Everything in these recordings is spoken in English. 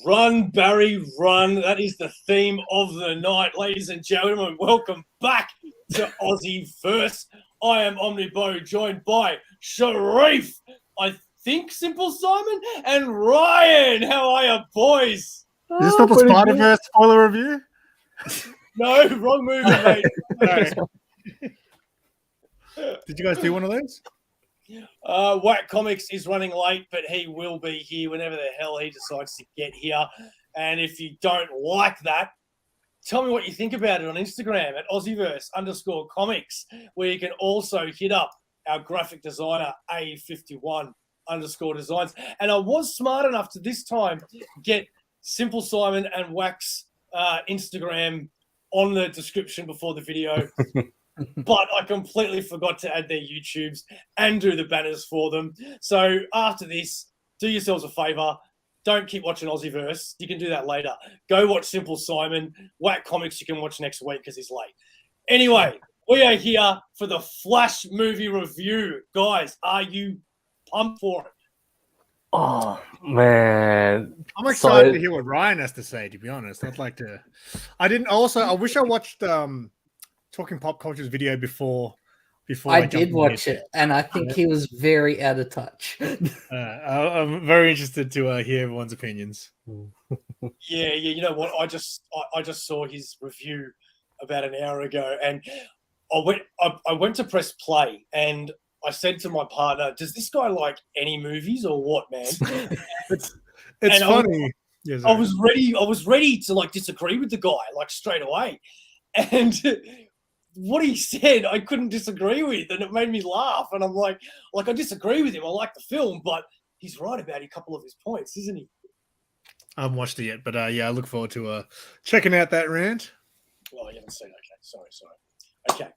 Run, Barry, run. That is the theme of the night. Ladies and gentlemen, welcome back to AussieVerse. I am OmniBeau, joined by Sharif, I think SimpleSimon, and Ryan. How are you, boys? Is this not the Spider-Verse spoiler review? No, wrong movie, mate. Did you guys do one of those? Whack Comics is running late, but he will be here whenever the hell he decides to get here. And if you don't like that, tell me what you think about it on Instagram at AussieVerse_comics, where you can also hit up our graphic designer, A51_designs. And I was smart enough to this time get SimpleSimon and Whack's Instagram on the description before the video. But I completely forgot to add their YouTubes and do the banners for them. So after this, do yourselves a favor. Don't keep watching AussieVerse. You can do that later. Go watch SimpleSimon. Whack Comics you can watch next week because he's late. Anyway, we are here for the Flash movie review. Guys, are you pumped for it? Oh, man. I'm excited to hear what Ryan has to say, to be honest. I'd like to... I wish I watched... Talking Pop Culture's video before I did watch it, and I think he was very out of touch. I'm very interested to hear everyone's opinions. Yeah. You know what? I just saw his review about an hour ago, and I went to press play, and I said to my partner, "Does this guy like any movies or what, man?" It's funny. I was ready to like disagree with the guy like straight away, and what he said, I couldn't disagree with, and it made me laugh. And I'm like I disagree with him. I like the film, but he's right about a couple of his points, isn't he? I haven't watched it yet, but yeah, I look forward to checking out that rant. Oh, you haven't seen it. Okay, sorry. Okay.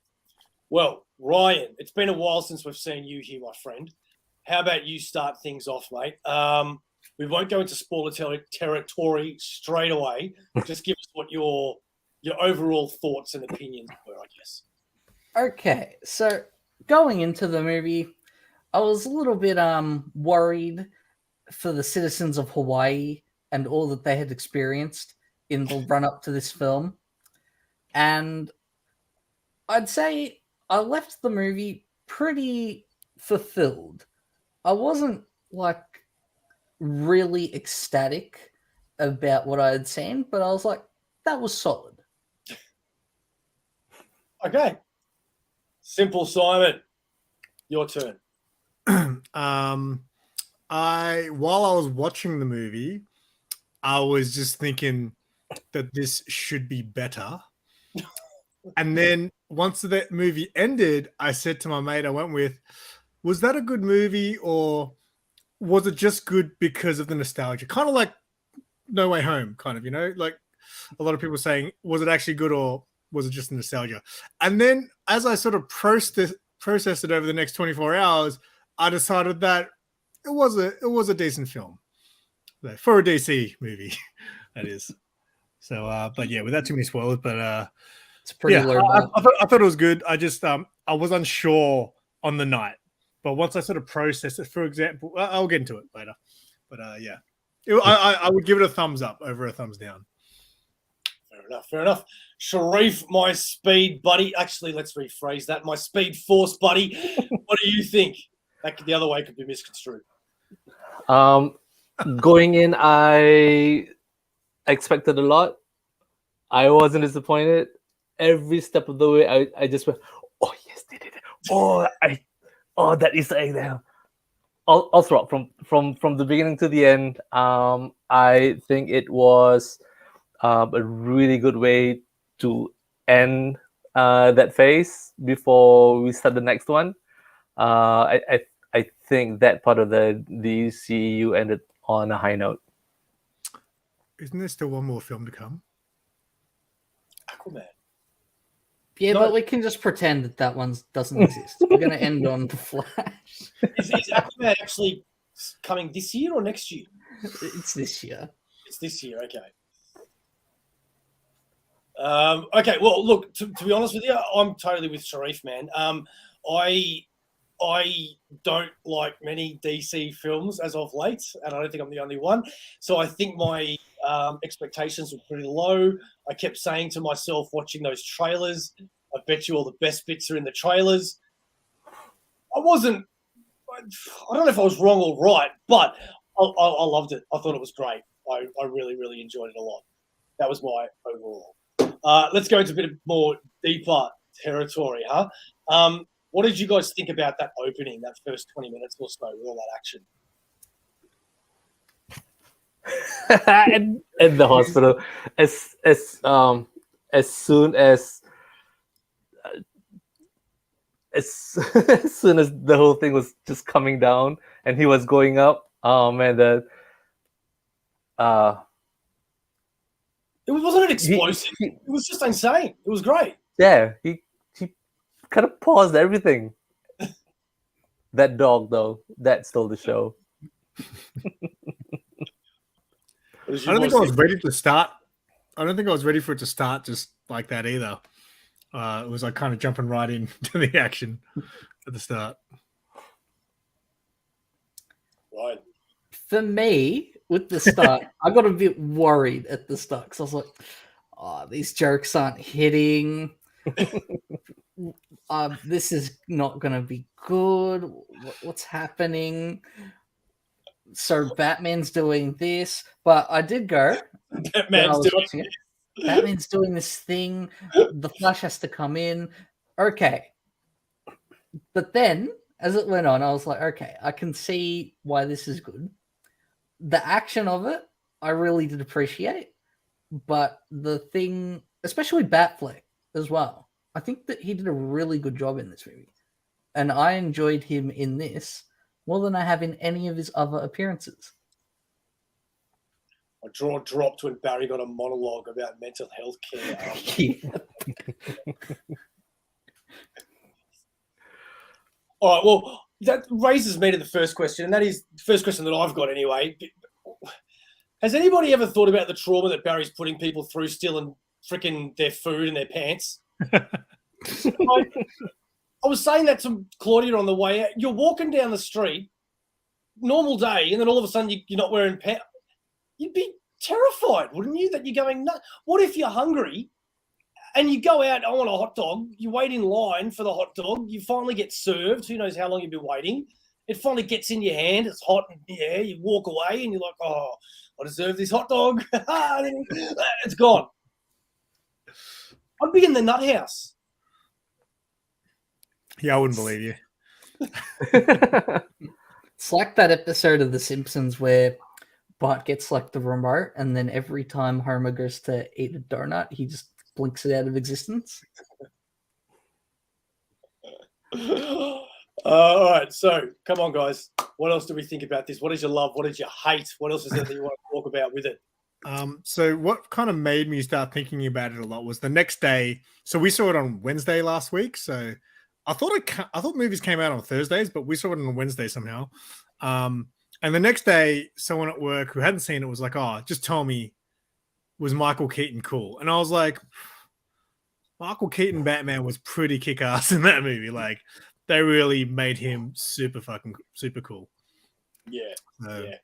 Well, Ryan, it's been a while since we've seen you here, my friend. How about you start things off, mate? We won't go into spoiler territory straight away. Just give us what your overall thoughts and opinions were, I guess. Okay, so going into the movie, I was a little bit worried for the citizens of Hawaii and all that they had experienced in the run-up to this film. And I'd say I left the movie pretty fulfilled. I wasn't like really ecstatic about what I had seen, but I was like, that was solid. Okay. SimpleSimon, your turn. While I was watching the movie, I was just thinking that this should be better. And then once that movie ended, I said to my mate I went with, was that a good movie or was it just good because of the nostalgia? Kind of like No Way Home, kind of, you know, like a lot of people saying, was it actually good or was it just nostalgia? And then as I sort of processed it over the next 24 hours, I decided that it was a decent film for a DC movie. That is. So, but yeah, without too many spoilers, but it's pretty low. I thought it was good. I just I was unsure on the night, but once I sort of processed it, for example, I'll get into it later. But yeah, I would give it a thumbs up over a thumbs down. Fair enough. Sharif, my speed buddy. Actually, let's rephrase that. My speed force buddy. What do you think? The other way could be misconstrued. Going in, I expected a lot. I wasn't disappointed. Every step of the way, I just went, oh, yes, they did it. Oh, that is the egg there. I'll throw up from the beginning to the end. I think it was a really good way to end that phase before we start the next one. I think that part of the DCU ended on a high note. Isn't there still one more film to come? Aquaman. Yeah, but we can just pretend that one doesn't exist. We're going to end on The Flash. Is Aquaman actually coming this year or next year? It's this year. It's this year, okay. Okay, well, look, to be honest with you, I'm totally with Sharif, man. I don't like many DC films as of late, and I don't think I'm the only one. So I think my Expectations were pretty low. I kept saying to myself, watching those trailers, I bet you all the best bits are in the trailers. I don't know if I was wrong or right, but I loved it. I thought it was great. I really, really enjoyed it a lot. That was my overall. Let's go into a bit more deeper territory, huh? What did you guys think about that opening, that first 20 minutes or so with all that action? in the hospital, as soon as as soon as the whole thing was just coming down and he was going up, and then it wasn't an explosive. It was just insane. It was great. Yeah, he kind of paused everything. That dog, though, that stole the show. I don't think I was ready to start. I don't think I was ready for it to start just like that either. It was like kind of jumping right into the action at the start. Right. For me, with the start, I got a bit worried at the start because I was like, "Oh, these jokes aren't hitting. This is not going to be good. What's happening?" So Batman's doing this, but I did go. Batman's doing this thing. The Flash has to come in. Okay. But then, as it went on, I was like, okay, I can see why this is good. The action of it, I really did appreciate. But the thing, especially Batfleck as well, I think that he did a really good job in this movie. And I enjoyed him in this more than I have in any of his other appearances. My jaw dropped when Barry got a monologue about mental health care. All right, well, that raises me to the first question, and that is the first question that I've got anyway. Has anybody ever thought about the trauma that Barry's putting people through stealing freaking their food and their pants? I was saying that to Claudia on the way out. You're walking down the street, normal day, and then all of a sudden you're not wearing pants. You'd be terrified, wouldn't you, that you're going nuts? What if you're hungry and you go out, I want a hot dog, you wait in line for the hot dog, you finally get served, who knows how long you've been waiting, it finally gets in your hand, it's hot, and yeah, you walk away and you're like, oh, I deserve this hot dog. It's gone. I'd be in the nut house. Yeah, I wouldn't believe you. It's like that episode of The Simpsons where Bart gets like the remote, and then every time Homer goes to eat a donut, he just blinks it out of existence. All right, so come on, guys. What else do we think about this? What did you love? What did you hate? What else is there that you want to talk about with it? So what kind of made me start thinking about it a lot was the next day. So we saw it on Wednesday last week. So I thought movies came out on Thursdays, but we saw it on Wednesday somehow. And the next day, someone at work who hadn't seen it was like, "Oh, just tell me, was Michael Keaton cool?" And I was like, Michael Keaton Batman was pretty kick-ass in that movie. Like, they really made him super cool. Yeah. Yeah.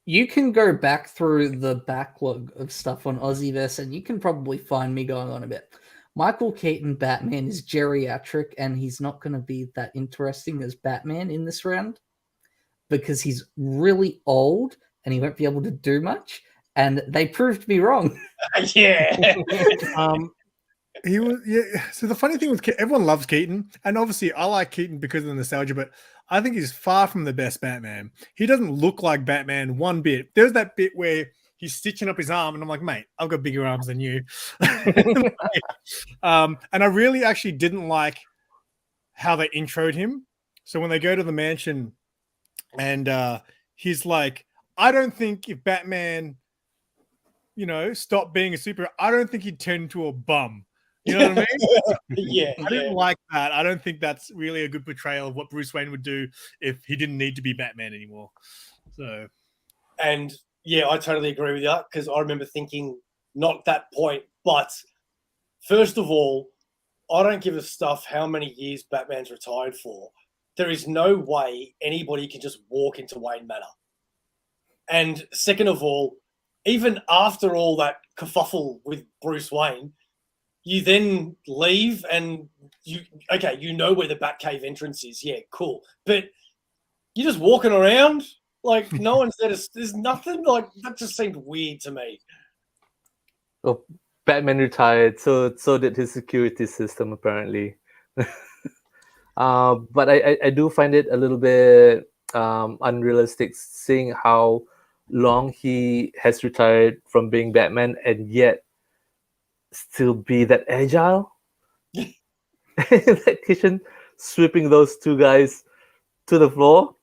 You can go back through the backlog of stuff on AussieVerse, and you can probably find me going on a bit. Michael Keaton Batman is geriatric, and he's not going to be that interesting as Batman in this round because he's really old and he won't be able to do much. And they proved me wrong. Yeah. He was, yeah. So the funny thing with everyone loves Keaton, and obviously I like Keaton because of the nostalgia, but I think he's far from the best Batman. He doesn't look like Batman one bit. There's that bit where he's stitching up his arm, and I'm like, mate, I've got bigger arms than you. And I really actually didn't like how they introed him. So when they go to the mansion, and he's like, I don't think if Batman, stopped being a superhero, I don't think he'd turn into a bum. You know what I mean? Yeah. I didn't like that. I don't think that's really a good portrayal of what Bruce Wayne would do if he didn't need to be Batman anymore. So, and yeah, I totally agree with you because I remember thinking not that point, but first of all, I don't give a stuff how many years Batman's retired for. There is no way anybody can just walk into Wayne Manor. And second of all, even after all that kerfuffle with Bruce Wayne, you then leave and you know where the Batcave entrance is. Yeah, cool. But you're just walking around like no one said. There's nothing like that. Just seemed weird to me. Oh, Batman retired, so did his security system apparently. But I do find it a little bit unrealistic seeing how long he has retired from being Batman and yet still be that agile in that kitchen, sweeping those two guys to the floor.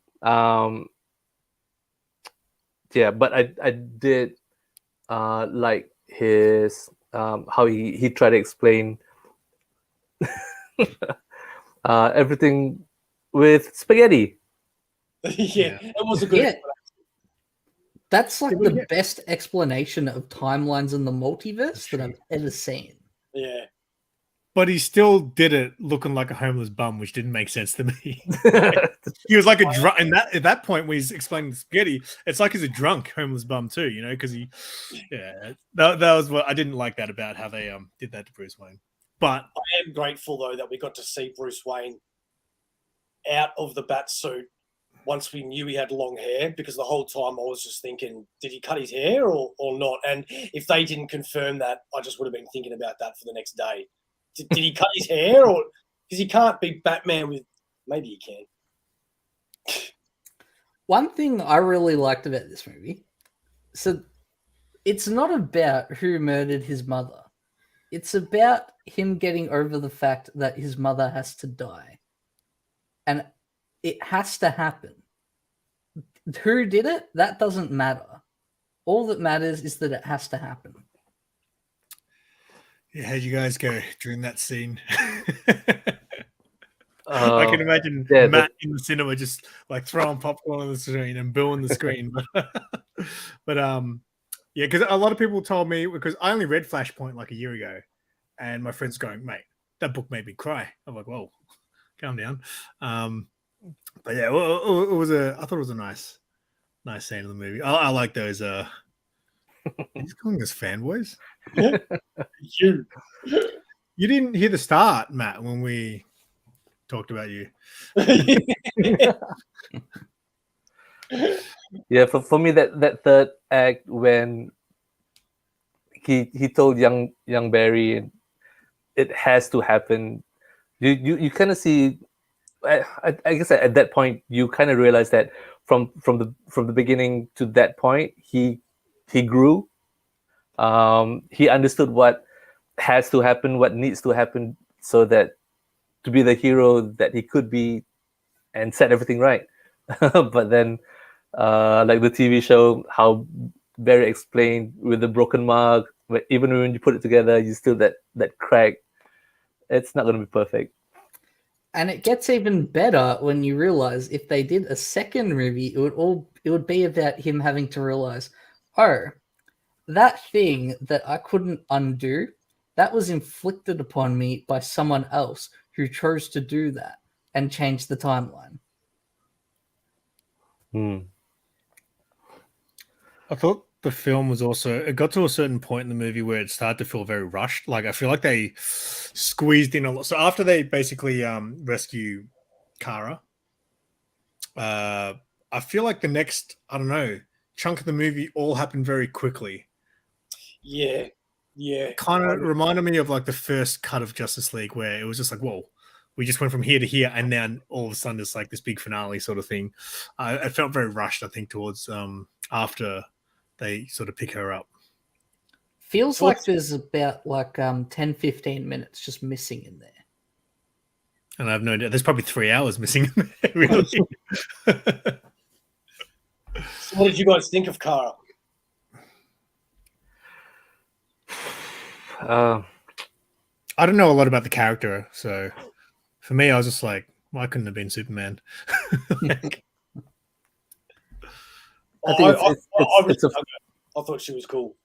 Yeah, but I did like his how he tried to explain everything with spaghetti. Yeah, it was a good. Yeah. That's like the best explanation of timelines in the multiverse that I've ever seen. Yeah. But he still did it looking like a homeless bum, which didn't make sense to me. He was like a drunk, and at that point when he's explaining the spaghetti, it's like he's a drunk homeless bum too, you know, because that was what I didn't like that about how they did that to Bruce Wayne. But I am grateful though that we got to see Bruce Wayne out of the bat suit once we knew he had long hair, because the whole time I was just thinking, did he cut his hair or not? And if they didn't confirm that, I just would have been thinking about that for the next day. Did he cut his hair? Or because he can't be Batman with, maybe he can. One thing I really liked about this movie, so it's not about who murdered his mother. It's about him getting over the fact that his mother has to die. And it has to happen. Who did it? That doesn't matter. All that matters is that it has to happen. Yeah, how'd you guys go during that scene? I can imagine Matt in the cinema just like throwing popcorn on the screen and booing the screen. But yeah, because a lot of people told me, because I only read Flashpoint like a year ago, and my friends going, mate, that book made me cry. I'm like, whoa, calm down. But yeah, it was I thought it was a nice scene in the movie. I like those. He's calling us fanboys. You didn't hear the start, Matt, when we talked about you. Yeah, for me that third act when he told young Barry it has to happen. You kind of see. I guess at that point you kind of realize that from the beginning to that point he grew. He understood what has to happen, what needs to happen, so that to be the hero that he could be and set everything right. But then, like the TV show, how Barry explained with the broken mug, but even when you put it together, you still that crack. It's not going to be perfect. And it gets even better when you realize if they did a second movie, it would be about him having to realize, oh, that thing that I couldn't undo, that was inflicted upon me by someone else who chose to do that and change the timeline. I thought the film was also, it got to a certain point in the movie where it started to feel very rushed. Like I feel like they squeezed in a lot. So after they basically rescue Kara, I feel like the next, I don't know, chunk of the movie all happened very quickly. Yeah. Kind of reminded me of like the first cut of Justice League, where it was just like, whoa, we just went from here to here, and then all of a sudden it's like this big finale sort of thing. It felt very rushed, I think, towards after they sort of pick her up. Feels like there's about like 10-15 minutes just missing in there. And I have no idea. There's probably 3 hours missing in there, really. So what did you guys think of Kara? I don't know a lot about the character, so for me, I was just like, well, I couldn't have been Superman. I thought she was cool.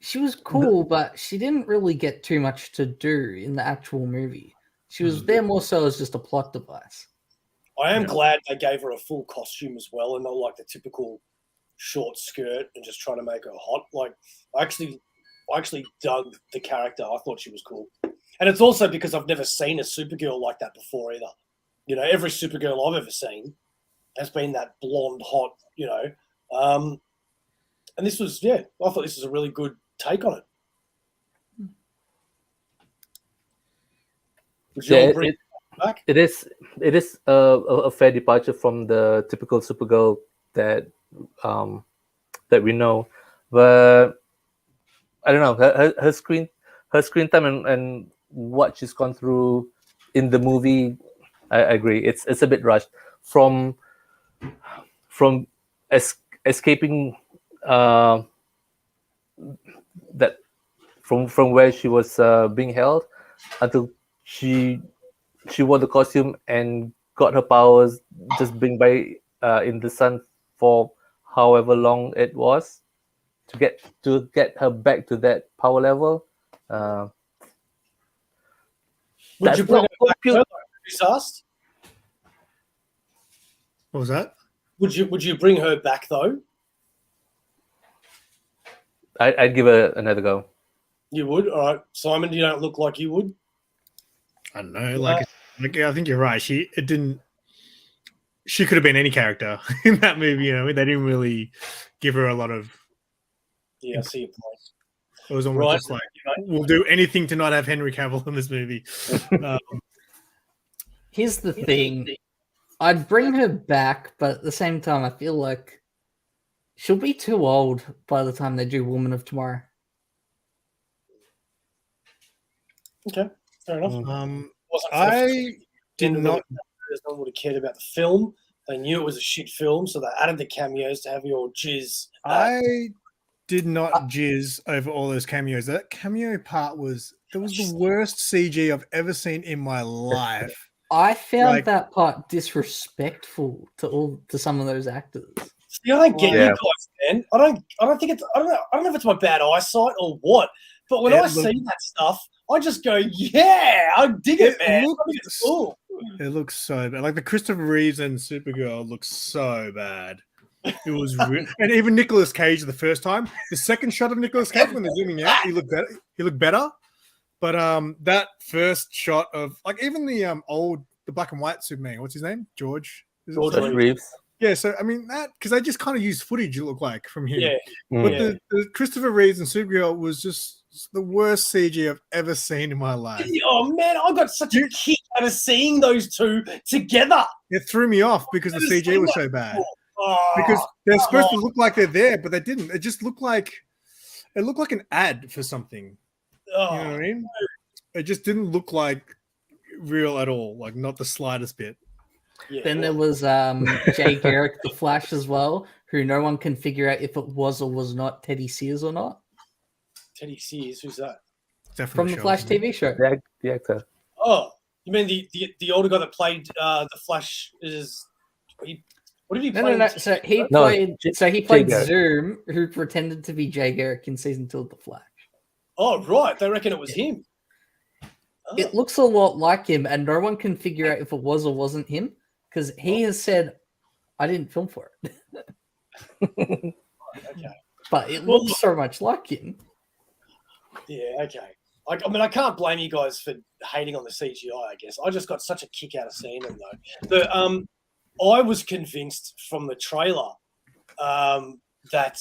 She was cool, but she didn't really get too much to do in the actual movie. She was there more so as just a plot device. I am glad they gave her a full costume as well, and not like the typical short skirt and just trying to make her hot. Like, I actually dug the character. I thought she was cool. And it's also because I've never seen a Supergirl like that before either. You know, every Supergirl I've ever seen has been that blonde, hot, you know. And this was, I thought this was a really good take on it. Would you all bring it back? It is a fair departure from the typical Supergirl that we know, but I don't know, her screen time and what she's gone through in the movie. I agree, it's a bit rushed from escaping that from where she was being held until she wore the costume and got her powers just being by in the sun for however long it was to get her back to that power level. Would you bring her back though, like Chris asked? What was that? Would you bring her back though? I'd give her another go. You would? All right. Simon, you don't look like you would. I don't know. Like I think you're right. She could have been any character in that movie. You know, they didn't really give her a lot of. Yeah, I see your point. It was almost just like, we'll do anything to not have Henry Cavill in this movie. Here's the thing. I'd bring her back, but at the same time, I feel like she'll be too old by the time they do Woman of Tomorrow. Okay, fair enough. I did not. No one would have cared about the film. They knew it was a shit film, so they added the cameos to have your jizz. I did not jizz over all those cameos. That cameo part was the worst CG I've ever seen in my life. I found that part disrespectful to some of those actors. See, I don't get you guys, man. I don't think it's. I don't know if it's my bad eyesight or what. But when I see that stuff, I just go, "Yeah, I dig it, man." I think it's cool. It looks so bad. Like the Christopher Reeves and Supergirl looks so bad. It was real. And even Nicolas Cage the first time. The second shot of Nicolas Cage when they're zooming out, he looked better. But that first shot of like even the black and white Superman, what's his name? George Reeves. Yeah, so I mean that because they just kind of used footage it looked like from him. Yeah. But the Christopher Reeves and Supergirl was just the worst CG I've ever seen in my life. Oh man, I got such a kick out of seeing those two together. It threw me off because the CG was so bad. Because they're supposed to look like they're there, but they didn't. It just looked like an ad for something. You know what I mean? It just didn't look like real at all, like not the slightest bit. Yeah. Then there was Jay Garrick, the Flash as well, who no one can figure out if it was or was not Teddy Sears or not. Teddy Sears, who's that? From the Flash TV show. The actor. Oh, you mean the older guy that played the Flash is? What did he play? No. So he played Zoom, who pretended to be Jay Garrick in season 2 of the Flash. Oh right, they reckon it was him. It looks a lot like him, and no one can figure out if it was or wasn't him because he has said, "I didn't film for it." Okay. But it looks so much like him. Yeah, okay. I mean, I can't blame you guys for hating on the CGI, I guess. I just got such a kick out of seeing them, though. I was convinced from the trailer that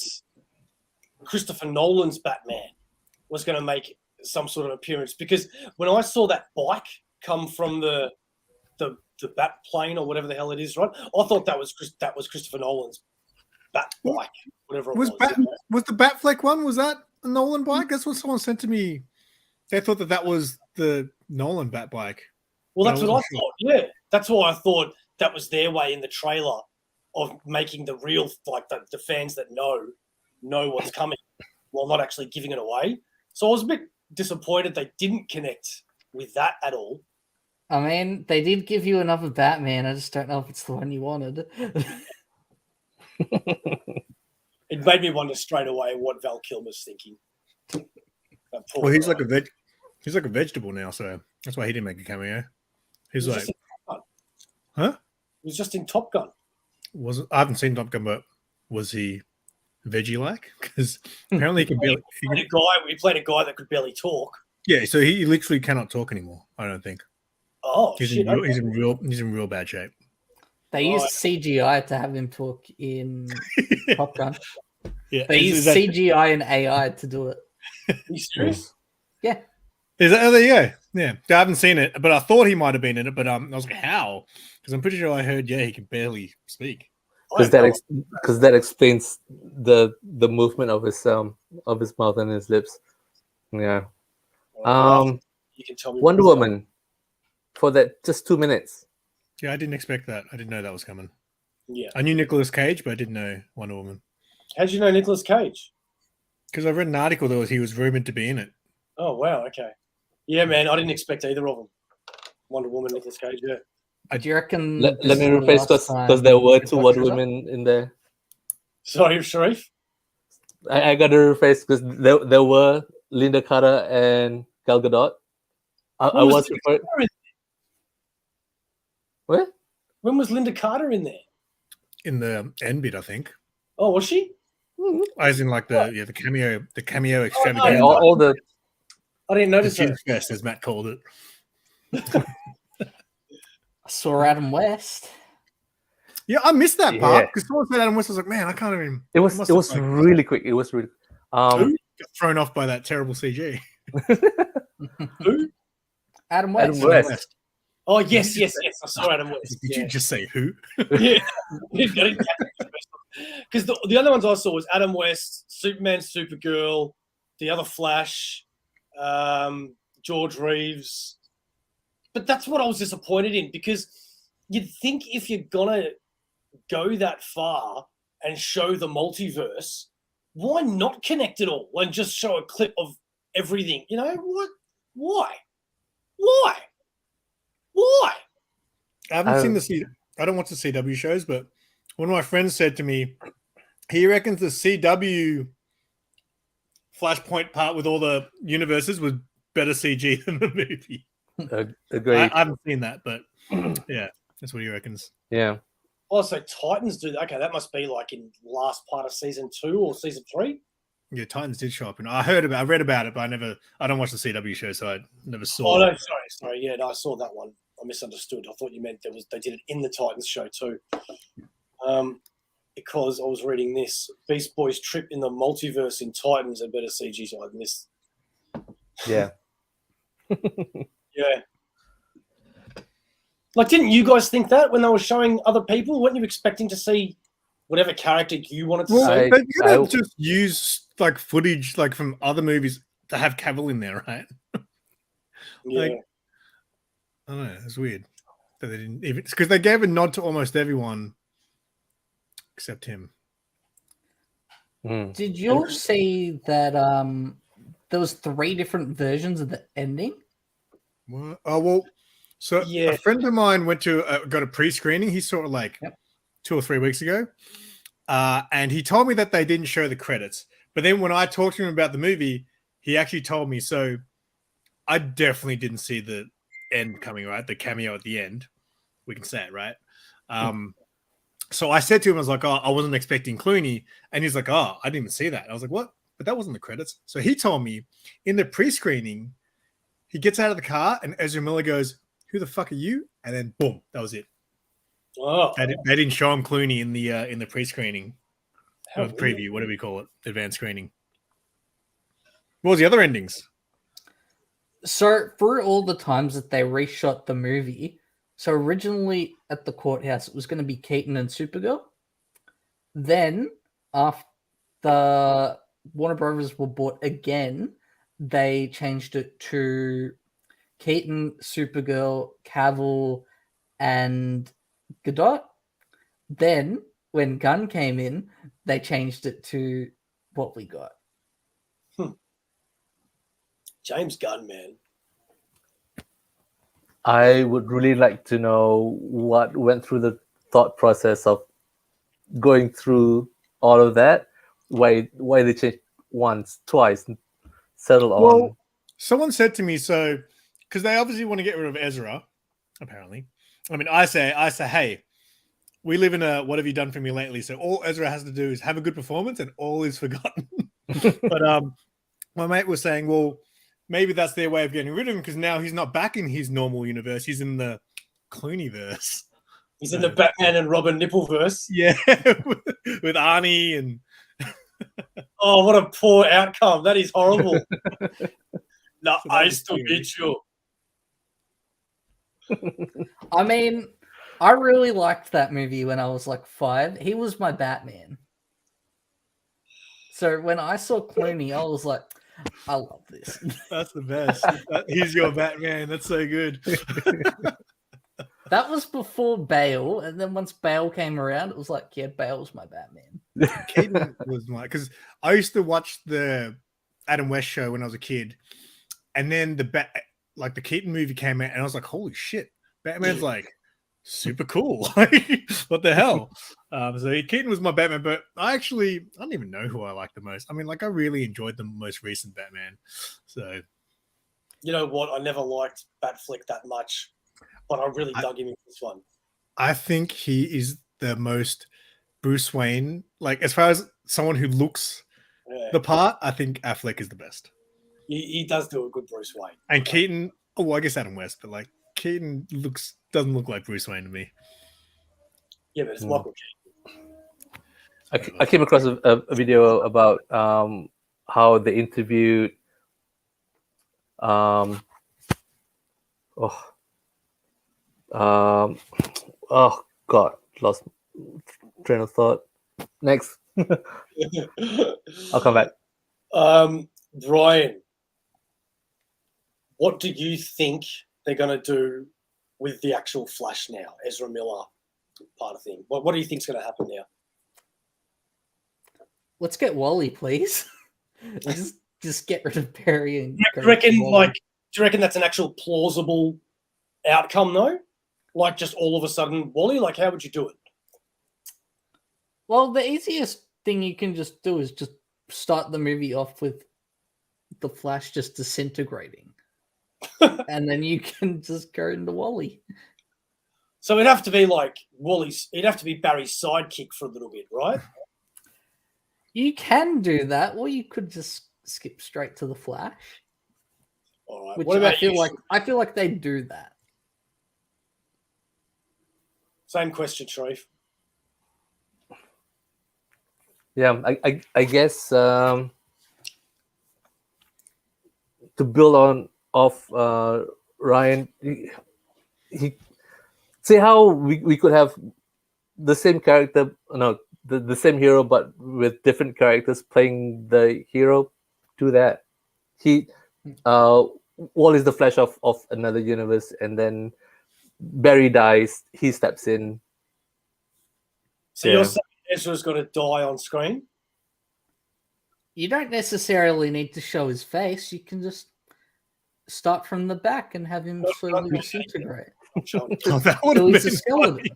Christopher Nolan's Batman was going to make some sort of appearance because when I saw that bike come from the bat plane or whatever the hell it is, right? I thought that was Christopher Nolan's bat bike, whatever it was. Was the Batfleck one? Was that a Nolan bike? That's what someone sent to me. They thought that was the Nolan bat bike. Well, that's what I thought. Yeah, that's why I thought that was their way in the trailer of making the real, like the fans that know what's coming while not actually giving it away. So I was a bit disappointed they didn't connect with that at all. I mean, they did give you another Batman. I just don't know if it's the one you wanted. It made me wonder straight away what Val Kilmer's thinking. Well, he's like a vegetable now, so that's why he didn't make a cameo. He's like, huh? He was just in Top Gun. I haven't seen Top Gun, but was he veggie-like because apparently he can barely. We played a guy that could barely talk. Yeah, so he literally cannot talk anymore. I don't think. Oh He's shit! in real bad shape. They used CGI to have him talk in Top Gun. Yeah, They used CGI and AI to do it. Are you serious? Yeah. Is that? Oh, there you go. Yeah, I haven't seen it, but I thought he might have been in it. But I was like, how? Because I'm pretty sure I heard, he can barely speak. Because that explains the movement of his mouth and his lips. Yeah. You can tell me Wonder Woman for that just 2 minutes. Yeah, I didn't expect that. I didn't know that was coming. Yeah. I knew Nicolas Cage, but I didn't know Wonder Woman. How'd you know Nicolas Cage? Because I read an article that he was rumored to be in it. Oh wow, okay. Yeah, man, I didn't expect either of them. Wonder Woman, Nicolas Cage, yeah. Do you reckon? Let me rephrase because there were 2 Wonder Women in there. Sorry, Sharif. I got to rephrase because there were Linda Carter and Gal Gadot. I was referring. What? When was Linda Carter in there? In the end bit, I think. Oh, was she? As in like the cameo extravaganza. All the. I didn't notice her. Fest, as Matt called it. I saw Adam West. Yeah, I missed that part because someone said Adam West. I was like, man, I can't even. It was really quick. It was really. Got thrown off by that terrible CG. Who? Adam West. Adam West. Oh yes. I saw Adam West. Did you just say who? Yeah. Because the other ones I saw was Adam West, Superman, Supergirl, the other Flash, George Reeves. But that's what I was disappointed in because you'd think if you're gonna go that far and show the multiverse, why not connect it all and just show a clip of everything? You know what? Why? I haven't seen the I don't watch the CW shows, but one of my friends said to me, he reckons the CW Flashpoint part with all the universes was better CG than the movie. Agreed. I haven't seen that, but yeah, that's what he reckons. Yeah. Oh, so Titans do that. Okay, that must be like in last part of season 2 or season 3. Yeah, Titans did show up, and I read about it, but I don't watch the CW show, so I never saw. Oh no, sorry. Yeah, no, I saw that one. I misunderstood. I thought you meant they did it in the Titans show too. Because I was reading this Beast Boys trip in the multiverse in Titans and better CG, so I missed. Yeah. Yeah. Like, didn't you guys think that when they were showing other people? Weren't you expecting to see whatever character you wanted to see? They could just use like footage like from other movies to have Cavill in there, right? Yeah. Like, I don't know. It's weird that they didn't even because they gave a nod to almost everyone except him. Did you all see that there was 3 different versions of the ending? What? Oh well, so a friend of mine went to got a pre-screening. He saw it like 2 or 3 weeks ago, and he told me that they didn't show the credits. But then when I talked to him about the movie, he actually told me. So I definitely didn't see the end coming, right? The cameo at the end. We can say it, right? So I said to him, I was like, oh, I wasn't expecting Clooney. And he's like, oh, I didn't even see that. I was like, what? But that wasn't the credits. So he told me in the pre-screening, he gets out of the car and Ezra Miller goes, who the fuck are you? And then boom, that was it. Oh. They didn't show him Clooney in the pre-screening or the preview, whatever you call it, advanced screening. What was the other endings? So for all the times that they reshot the movie, so originally at the courthouse, it was going to be Keaton and Supergirl. Then after Warner Brothers were bought again, they changed it to Keaton, Supergirl, Cavill, and Gadot. Then when Gunn came in, they changed it to what we got. James Gunn, man. I would really like to know what went through the thought process of going through all of that. Why they changed once, twice, settle on. Well, someone said to me, so because they obviously want to get rid of Ezra, apparently. I mean, I say, hey, we live in a what have you done for me lately? So all Ezra has to do is have a good performance, and all is forgotten. But my mate was saying, well, maybe that's their way of getting rid of him because now he's not back in his normal universe. He's in the Clooney-verse. He's in the Batman and Robin Nippleverse. Yeah, with Arnie and. Oh, what a poor outcome! That is horrible. So Nice to meet you. I mean, I really liked that movie when I was like 5. He was my Batman. So when I saw Clooney, I was like, I love this. That's the best. He's your Batman. That's so good. That was before Bale, and then once Bale came around, it was like, yeah, Bale's my Batman. Keaton was my because I used to watch the Adam West show when I was a kid, and then the Keaton movie came out, and I was like, holy shit, Batman's like super cool. Like, what the hell? So Keaton was my Batman, but I don't even know who I like the most. I mean, like I really enjoyed the most recent Batman. So you know what? I never liked Batfleck that much, but I really dug him in this one. I think he is the most Bruce Wayne, like as far as someone who looks the part. I think Affleck is the best. He does do a good Bruce Wayne. And Keaton, I guess Adam West, but like Keaton doesn't look like Bruce Wayne to me. Yeah, but it's Michael Keaton. I came across a video about how they interviewed oh god, lost train of thought. Next. I'll come back. Brian, what do you think they're going to do with the actual Flash now, Ezra Miller part of thing? What do you think's going to happen now? Let's get Wally, please. just get rid of Barry and Do you reckon that's an actual plausible outcome though? Like just all of a sudden, Wally, like how would you do it? Well, the easiest thing you can just do is just start the movie off with the Flash just disintegrating. And then you can just go into Wally. So it'd have to be like it'd have to be Barry's sidekick for a little bit, right? You can do that, or you could just skip straight to the Flash. All right. Which What about I feel like they do that. Same question, Sharif. Yeah, I guess to build off Ryan, he see how we could have the same character, the same hero, but with different characters playing the hero. Do that. Wall is the Flash of another universe, and then Barry dies. He steps in. So you're saying Ezra's got to die on screen? You don't necessarily need to show his face. You can just start from the back and have him slowly disintegrate. That would have been funny.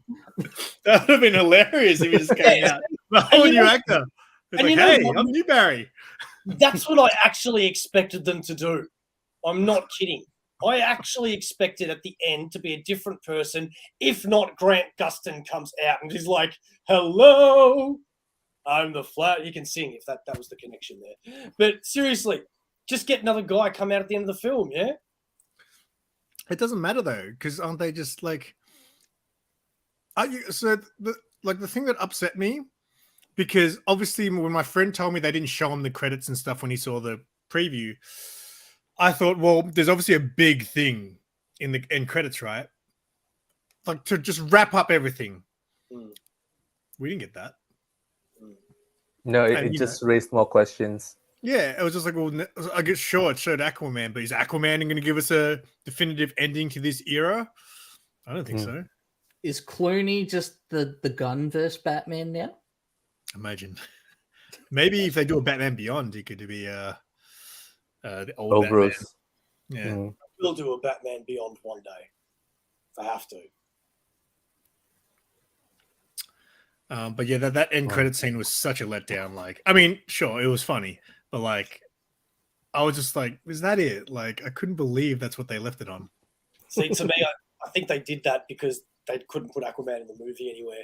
That would have been hilarious if he just came out. The whole new actor. It's like, hey, I'm new Barry. That's what I actually expected them to do. I'm not kidding. I actually expected at the end to be a different person. If not, Grant Gustin comes out and he's like, hello, I'm the Flash. You can sing if that was the connection there. But seriously, just get another guy come out at the end of the film, yeah? It doesn't matter though, because aren't they just like? The thing that upset me, because obviously when my friend told me they didn't show him the credits and stuff when he saw the preview, I thought, well, there's obviously a big thing in the end credits, right? Like to just wrap up everything. We didn't get that. No, it just raised more questions. Yeah, it was just like, well, I guess sure it showed Aquaman, but is Aquaman going to give us a definitive ending to this era? I don't think so. Is Clooney just the Gunverse Batman now? Imagine. Maybe if they do a Batman Beyond, he could be the old Batman. Bruce. Yeah. We'll do a Batman Beyond one day. If I have to. But yeah, that end credit scene was such a letdown. Like, I mean, sure, it was funny, but like, I was just like, is that it? Like, I couldn't believe that's what they left it on. See, to me, I think they did that because they couldn't put Aquaman in the movie anywhere.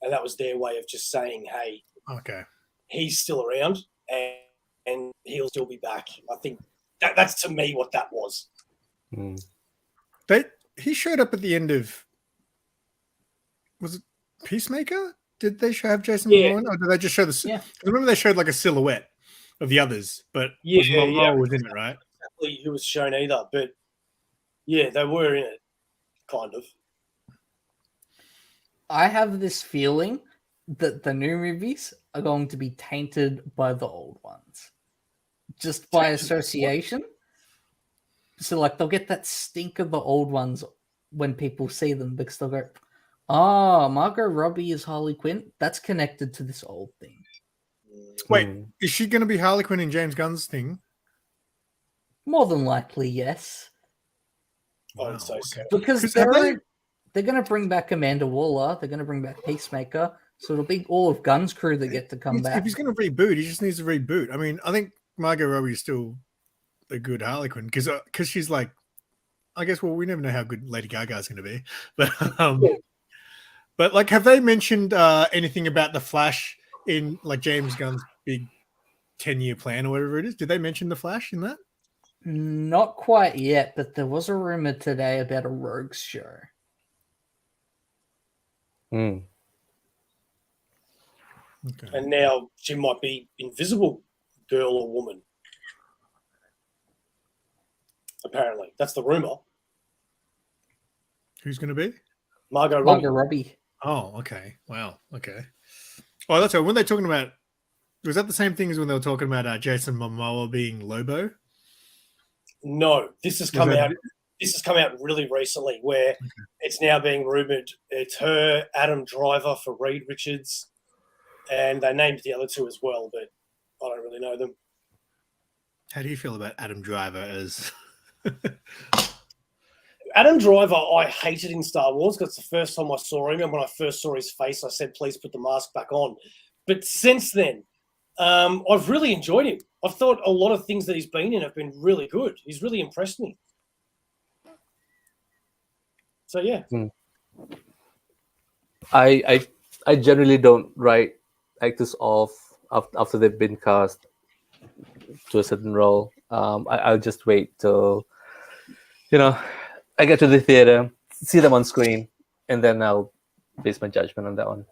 and that was their way of just saying, "Hey, Okay. he's still around, and he'll still be back." I think that's to me what that was. Mm. He showed up at the end of, was it Peacemaker? Did they have Jason Momoa, or did they just show the? Yeah. I remember they showed like a silhouette of the others, but Yeah, was Momoa was in it, right? Exactly who was shown either, but yeah, they were in it, kind of. I have this feeling that the new movies are going to be tainted by the old ones, just by association. So, like, they'll get that stink of the old ones when people see them because they'll go, "Oh, Margot Robbie is Harley Quinn. That's connected to this old thing." Wait, is she going to be Harley Quinn in James Gunn's thing? More than likely, yes. I would say so. Because they're going to bring back Amanda Waller. They're going to bring back Peacemaker. So it'll be all of Gunn's crew that get to come back. If he's going to reboot, he just needs to reboot. I mean, I think Margot Robbie is still a good Harley Quinn because she's like, I guess, well, we never know how good Lady Gaga is going to be. But like, have they mentioned anything about the Flash in like James Gunn's big 10-year plan or whatever it is? Did they mention the Flash in that? Not quite yet, but there was a rumor today about a Rogues show. Mm. Okay. And now she might be Invisible Girl or woman. Apparently, that's the rumor. Who's going to be? Margot Robbie. Robbie. Oh, okay. Wow. Okay. Oh, that's right. When they're talking about, was that the same thing as when they were talking about Jason Momoa being Lobo? No, this has come out. This has come out really recently, where it's now being rumored it's her, Adam Driver for Reed Richards, and they named the other two as well, but I don't really know them. How do you feel about Adam Driver as? Adam Driver, I hated in Star Wars because it's the first time I saw him, and when I first saw his face, I said, "Please put the mask back on." But since then, I've really enjoyed him. I've thought a lot of things that he's been in have been really good. He's really impressed me. So yeah, I generally don't write actors off after they've been cast to a certain role. I'll just wait till I get to the theater, see them on screen, and then I'll base my judgment on that one.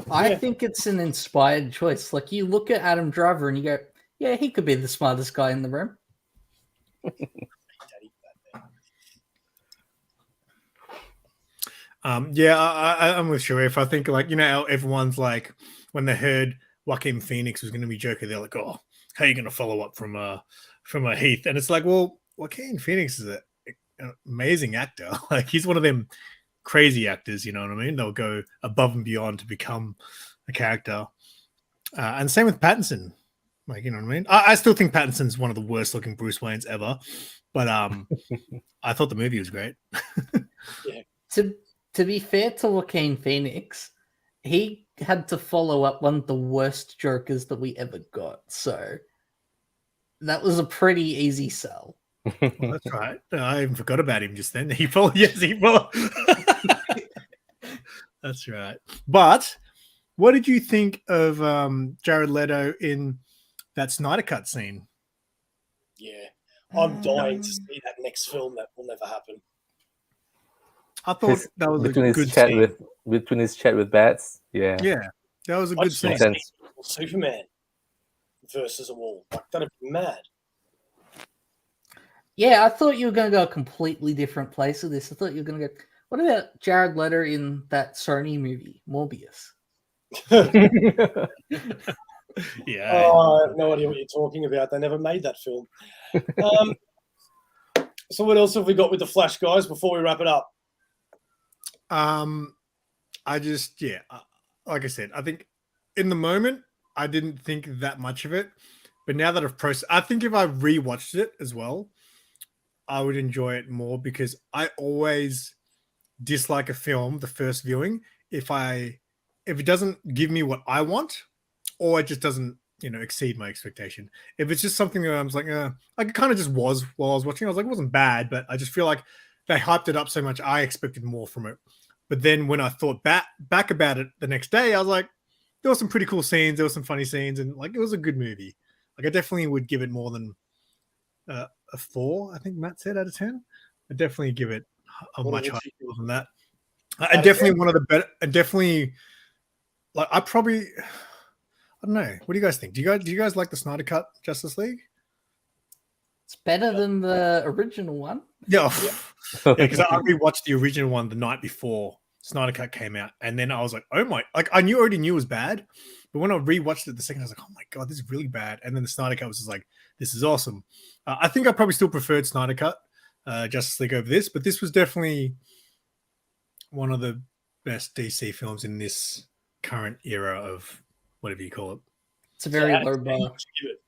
I think it's an inspired choice. Like, you look at Adam Driver and you go, "Yeah, he could be the smartest guy in the room." I'm with Sharif. I think, like, everyone's like, when they heard Joaquin Phoenix was going to be Joker, they're like, "Oh, how are you going to follow up from a Heath?" And it's like, well, Joaquin Phoenix is an amazing actor. Like, he's one of them crazy actors, you know what I mean? They'll go above and beyond to become a character. And same with Pattinson. Like, you know what I mean? I still think Pattinson's one of the worst looking Bruce Waynes ever, but I thought the movie was great. Yeah. To be fair to Joaquin Phoenix, he had to follow up one of the worst Jokers that we ever got. So that was a pretty easy sell. Well, that's right. I even forgot about him just then. He followed. Yes, he followed. That's right. But what did you think of Jared Leto in that Snyder Cut scene? Yeah, I'm dying to see that next film. That will never happen. I thought that was between a his good chat scene. between his chat with Bats. Yeah, that was a I good just scene. want to see Superman versus a wall. Like, that'd be mad. Yeah, I thought you were going to go a completely different place with this. I thought you were going to go, what about Jared Leto in that Sony movie, Morbius? Yeah. Oh, I have no idea what you're talking about. They never made that film. So what else have we got with the Flash, guys, before we wrap it up? Like I said, I think in the moment, I didn't think that much of it. But now that I've processed, I think if I rewatched it as well, I would enjoy it more, because I always dislike a film, the first viewing, if it doesn't give me what I want, or it just doesn't, exceed my expectation. If it's just something that I was like, it kind of just was while I was watching. I was like, it wasn't bad, but I just feel like they hyped it up so much. I expected more from it. But then when I thought back about it the next day, I was like, there were some pretty cool scenes. There were some funny scenes, and like it was a good movie. Like I definitely would give it more than a 4. I think Matt said out of 10. I definitely give it a What much would higher you score give? than that. Out And of definitely 10? one of the better. And definitely, like I don't know. What do you guys think? Do you guys like the Snyder Cut Justice League? It's better than the original one. Yeah, because I rewatched the original one the night before Snyder Cut came out, and then I was like, oh my! Like I already knew it was bad, but when I rewatched it the second, I was like, oh my god, this is really bad. And then the Snyder Cut was just like, this is awesome. I think I probably still preferred Snyder Cut Justice League over this, but this was definitely one of the best DC films in this current era of whatever you call it. It's a very out of low 10, bar. what would you give it?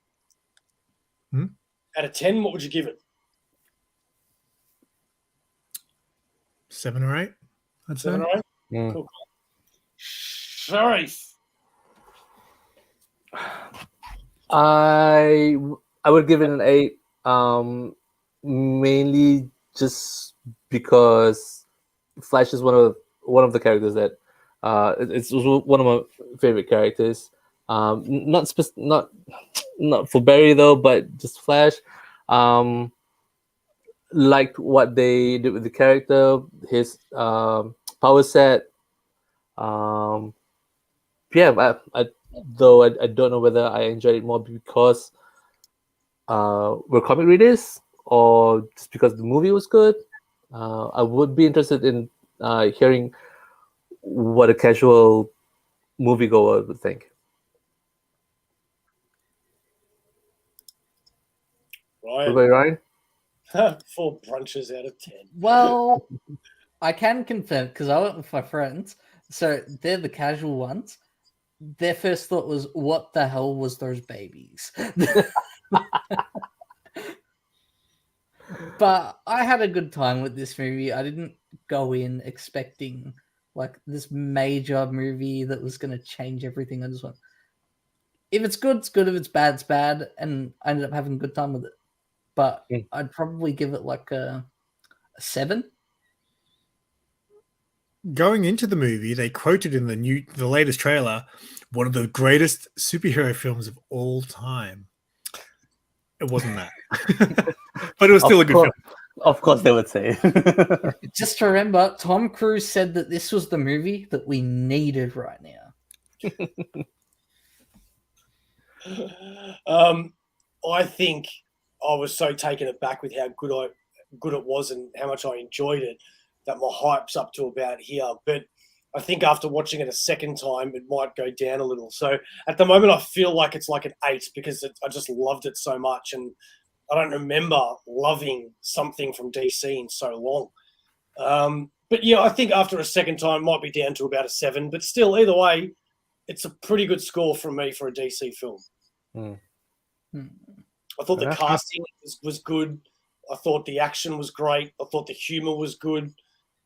Hmm? Out of 10, what would you give it? 7 or 8. I'd say. 7 or 8? Mm. Cool. Sharif. I would give it an 8, mainly just because Flash is one of the characters that it's one of my favorite characters. Not for Barry though, but just Flash. Liked what they did with the character, his power set. Yeah, I don't know whether I enjoyed it more because we're comic readers or just because the movie was good. I would be interested in hearing what a casual moviegoer would think. What about Ryan. Ryan? 4 brunches out of 10. Well, I can confirm because I went with my friends. So they're the casual ones. Their first thought was, what the hell was those babies? But I had a good time with this movie. I didn't go in expecting like this major movie that was going to change everything. I just went, if it's good, it's good. If it's bad, it's bad. And I ended up having a good time with it. But I'd probably give it like a 7. Going into the movie, they quoted in the latest trailer, one of the greatest superhero films of all time. It wasn't that, but it was still a good film. Of course, they would say. Just remember, Tom Cruise said that this was the movie that we needed right now. I think I was so taken aback with how good it was and how much I enjoyed it that my hype's up to about here. But I think after watching it a second time, it might go down a little. So at the moment, I feel like it's like an 8 because I just loved it so much. And I don't remember loving something from DC in so long. But yeah, I think after a second time, might be down to about a 7. But still, either way, it's a pretty good score from me for a DC film. I thought the casting was good. I thought the action was great. I thought the humor was good.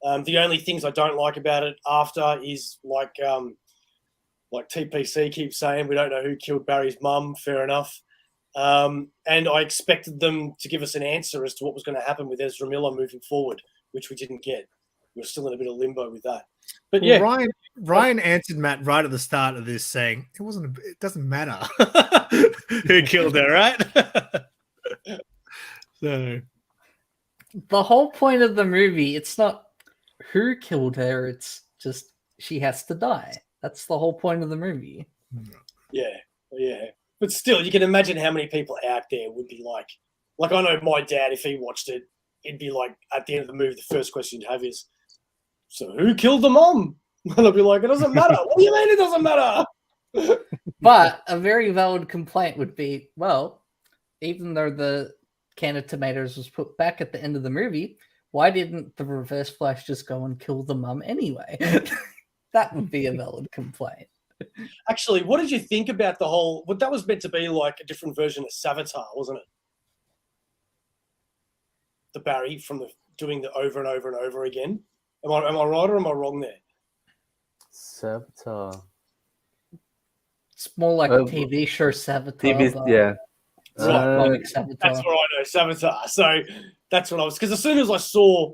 The only things I don't like about it after is like TPC keeps saying, we don't know who killed Barry's mum. Fair enough. And I expected them to give us an answer as to what was going to happen with Ezra Miller moving forward, which we didn't get. We're still in a bit of limbo with that. But yeah, Ryan answered Matt right at the start of this saying it doesn't matter who killed her, right? So the whole point of the movie, it's not who killed her, it's just she has to die. That's the whole point of the movie. Yeah. But still, you can imagine how many people out there would be like I know my dad, if he watched it, it'd be like at the end of the movie, the first question he'd have is, so who killed the mom? And I'd be like, it doesn't matter. What do you mean it doesn't matter? But a very valid complaint would be, well, even though the can of tomatoes was put back at the end of the movie, why didn't the Reverse Flash just go and kill the mum anyway? That would be a valid complaint. Actually, what did you think about the whole... Well, that was meant to be like a different version of Savitar, wasn't it? The Barry from doing the over and over and over again. Am I right or am I wrong there? Savitar. It's more like a TV show Savitar. Yeah. Savitar. That's what I know, Savitar. So that's what I was... Because as soon as I saw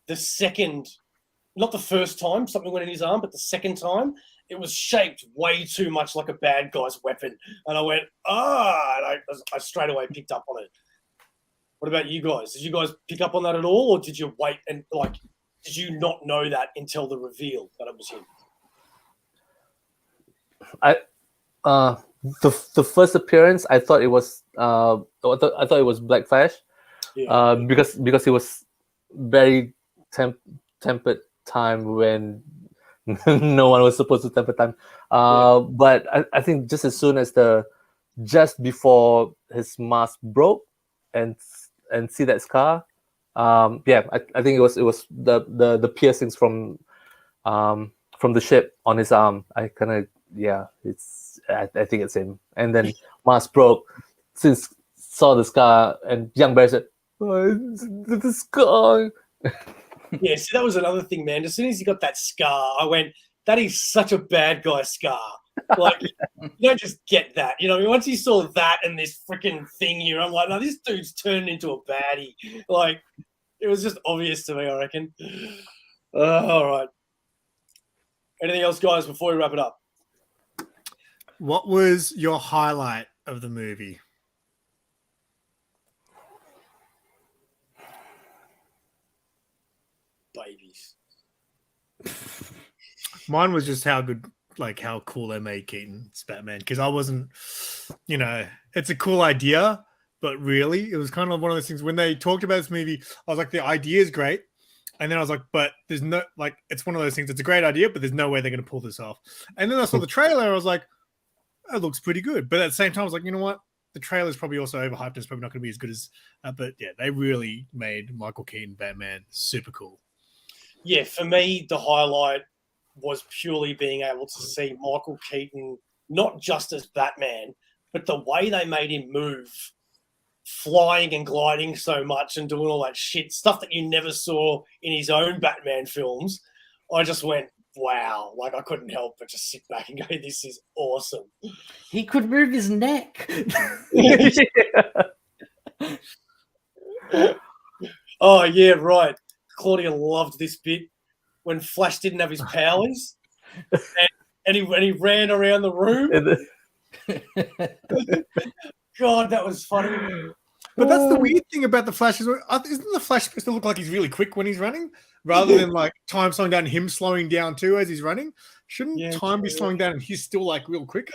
the second not the first time something went in his arm, but the second time, it was shaped way too much like a bad guy's weapon. And I went, and I straight away picked up on it. What about you guys? Did you guys pick up on that at all, or did you wait and did you not know that until the reveal that it was him? The first appearance, I thought it was I thought it was Black Flash, because he was very tempered time when no one was supposed to temper time. But I think just before his mask broke and see that scar, I think it was the piercings from the ship on his arm. I think it's him. And then mask broke, since saw the scar, and young Barry said, "Oh, the scar." Yeah, see, that was another thing, man. As soon as he got that scar, I went, that is such a bad guy scar. Like, you don't just get that. You know, once he saw that and this freaking thing here, I'm like, no, this dude's turned into a baddie. Like, it was just obvious to me, I reckon. All right. Anything else, guys, before we wrap it up? What was your highlight of the movie? Babies. Mine was just how cool they made Keaton's Batman. Because I wasn't, it's a cool idea, but really, it was kind of one of those things when they talked about this movie, I was like, the idea is great. And then I was like, but there's no, it's one of those things. It's a great idea, but there's no way they're going to pull this off. And then I saw the trailer. I was like, it looks pretty good. But at the same time, I was like, you know what? The trailer is probably also overhyped. It's probably not going to be as good as, but yeah, they really made Michael Keaton Batman super cool. Yeah, for me, the highlight was purely being able to see Michael Keaton, not just as Batman, but the way they made him move, flying and gliding so much and doing all that shit, stuff that you never saw in his own Batman films. I just went, wow. Like, I couldn't help but just sit back and go, this is awesome. He could move his neck. Oh, yeah, right. Claudia loved this bit when Flash didn't have his powers and he ran around the room. God, that was funny. But that's the weird thing about the Flash. Isn't the Flash supposed to look like he's really quick when he's running, rather than time slowing down and him slowing down too as he's running? Shouldn't time be slowing down and he's still real quick?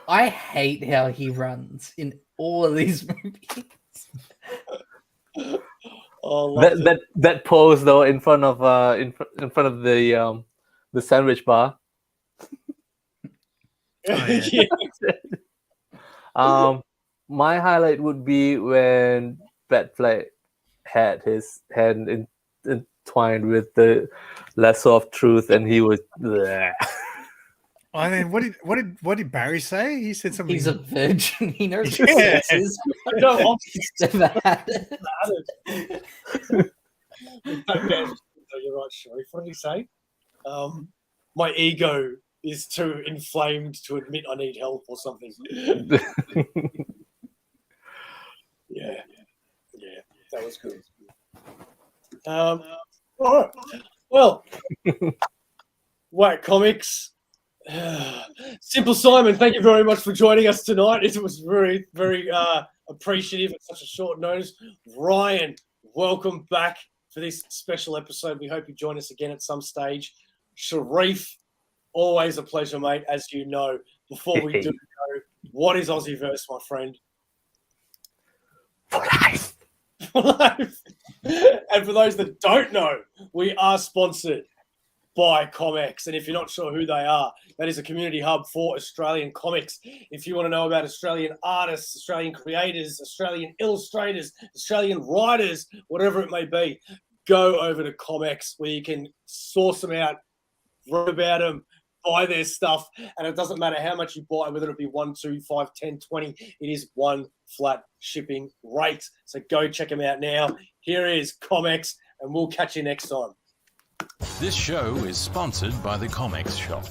I hate how he runs in all of these movies. That pose though in front of the sandwich bar. My highlight would be when Batfleck had his hand entwined with the lasso of truth, and he was. I mean, what did Barry say? He said something. He's a virgin. He knows what sex is. No, He's never had it. You're right, Sharif. What did he say? My ego is too inflamed to admit I need help or something. Yeah, that was good. All right. Well, Whack Comics. Simple Simon, thank you very much for joining us tonight. It was very, very appreciative at such a short notice. Ryan, welcome back for this special episode. We hope you join us again at some stage. Sharif, always a pleasure, mate, as you know. Before we do go, what is AussieVerse, my friend? For life. For life. And for those that don't know, we are sponsored by Comx. And if you're not sure who they are, that is a community hub for Australian comics. If you want to know about Australian artists, Australian creators, Australian illustrators, Australian writers, whatever it may be, go over to Comx where you can source them out, read about them, buy their stuff, and it doesn't matter how much you buy, whether it be 1, 2, 5, 10, 20, it is one flat shipping rate. So go check them out now. Here is Comx, and we'll catch you next time. This show is sponsored by the Comx Shop.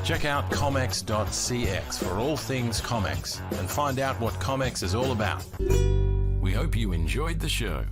Check out comx.cx for all things Comx and find out what Comx is all about. We hope you enjoyed the show.